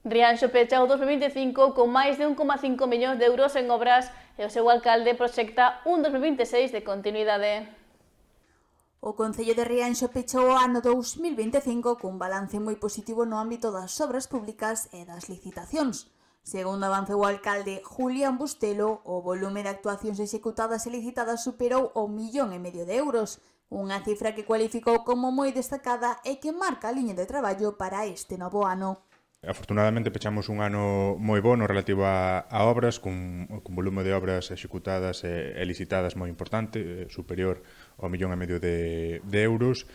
Rianxo pecha o 2025 con máis de 1,5 millóns de euros en obras e o seu alcalde proxecta un 2026 de continuidade. O Concello de Rianxo pechou o ano 2025 cun balance moi positivo no ámbito das obras públicas e das licitacións. Segundo avancou o alcalde Julián Bustelo, o volume de actuacións executadas e licitadas superou o 1,5 millón de euros, unha cifra que cualificou como moi destacada e que marca a liña de traballo para este novo ano. Afortunadamente pechamos un ano moi bo no relativo a obras, cun volume de obras executadas e licitadas moi importante, superior ao 1,5 millón de euros.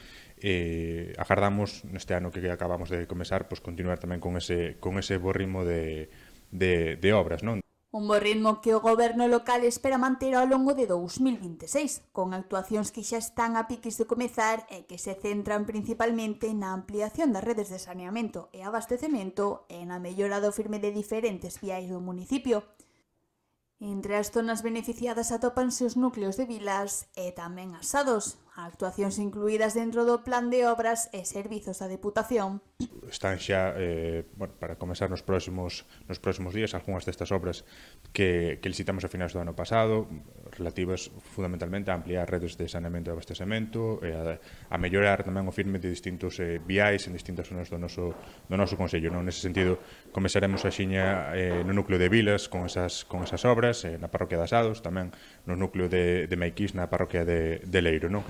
Agardamos neste ano que acabamos de comezar, continuar tamén con ese bo ritmo de obras, non? Un bo ritmo que o goberno local espera manter ao longo de 2026, con actuacións que xa están a piques de comezar e que se centran principalmente na ampliación das redes de saneamento e abastecemento e na mellora do firme de diferentes viais do municipio. Entre as zonas beneficiadas atópanse os núcleos de vilas e tamén asados, actuacións incluídas dentro do plan de obras e servizos da Deputación. Están xa, para comezar nos próximos días, algunhas destas obras que licitamos a finais do ano pasado, relativas fundamentalmente a ampliar redes de saneamento e abastecemento e a mellorar tamén o firme de distintos viais en distintas zonas do noso Concello. Nese sentido, comezaremos a xiña no núcleo de Vilas con esas obras, na parroquia de Asados, tamén no núcleo de Maiquís, na parroquia de Leiro, non?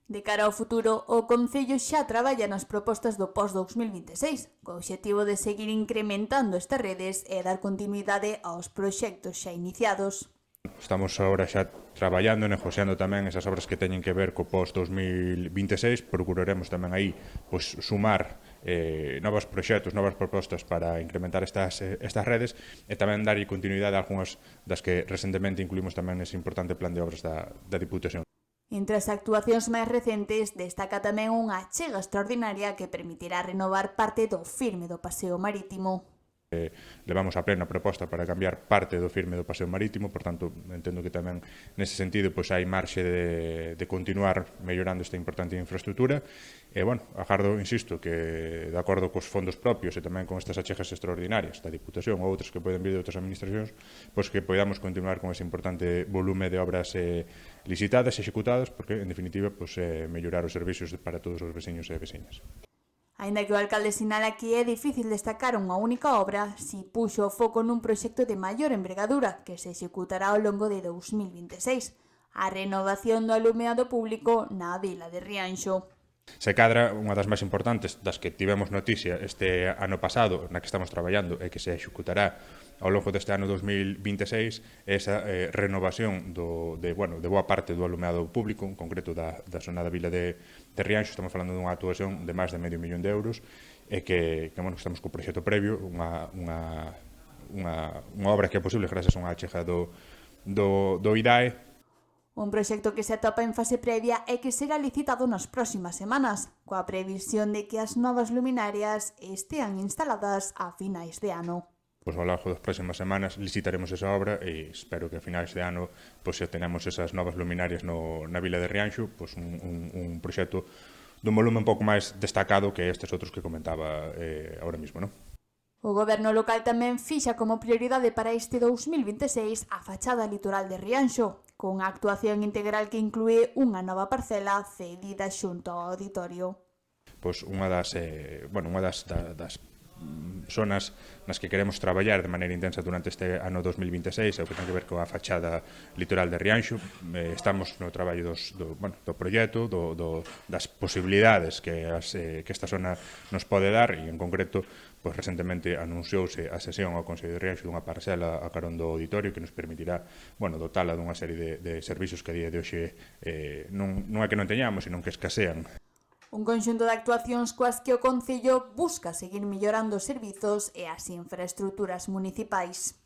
De cara ao futuro, o Concello xa traballa nas propostas do pós-2026, co obxectivo de seguir incrementando estas redes e dar continuidade aos proxectos xa iniciados. Estamos agora xa traballando e negociando tamén esas obras que teñen que ver co pós-2026. Procuraremos tamén aí sumar novos proxectos, novas propostas para incrementar estas redes e tamén darlle continuidade a algunhas das que recentemente incluímos tamén nese importante plan de obras da Diputación. Entre as actuacións máis recentes, destaca tamén unha achega extraordinaria que permitirá renovar parte do firme do paseo marítimo. Levamos a plena proposta para cambiar parte do firme do paseo marítimo, por tanto, entendo que tamén nese sentido hai marxe de continuar mellorando esta importante infraestructura e, agardo, insisto, que de acordo cos fondos propios e tamén con estas achegas extraordinarias da Diputación ou outras que poden vir de outras administracións, que podamos continuar con ese importante volume de obras licitadas e executadas, porque, en definitiva, mellorar os servicios para todos os veciños e veciñas. Aínda que o alcalde sinala que é difícil destacar unha única obra, si puxo o foco nun proxecto de maior envergadura que se executará ao longo de 2026, a renovación do alumeado público na vila de Rianxo. Se cadra, unha das máis importantes das que tivemos noticia este ano pasado, na que estamos traballando e que se executará ao longo deste ano 2026, esa renovación de boa parte do alumeado público, en concreto da zona da vila de Rianxo. Estamos falando dunha actuación de máis de 1,5 millón de euros e que estamos co proxecto previo, unha obra que é posible gracias a unha achega do IDAE. Un proxecto que se atopa en fase previa e que será licitado nas próximas semanas, coa previsión de que as novas luminarias estean instaladas a finais de ano. Ao longo das próximas semanas licitaremos esa obra e espero que a finais de ano xa tenemos esas novas luminarias na vila de Rianxo, un proxecto dun volume un pouco máis destacado que estes outros que comentaba agora mesmo, non? O goberno local tamén fixa como prioridade para este 2026 a fachada litoral de Rianxo, con a actuación integral que inclúe unha nova parcela cedida xunto ao auditorio. Unha das zonas nas que queremos traballar de maneira intensa durante este ano 2026 é o que ten que ver coa fachada litoral de Rianxo. Estamos no traballo do proxecto, das posibilidades que esta zona nos pode dar e, en concreto, recentemente anunciouse a sesión ao Concello de Rianxo dunha parcela a carón do auditorio que nos permitirá dotala dunha serie de servizos que a día de hoxe non é que non teñamos, senón que escasean. Un conxunto de actuacións coas que o Concello busca seguir mellorando os servizos e as infraestruturas municipais.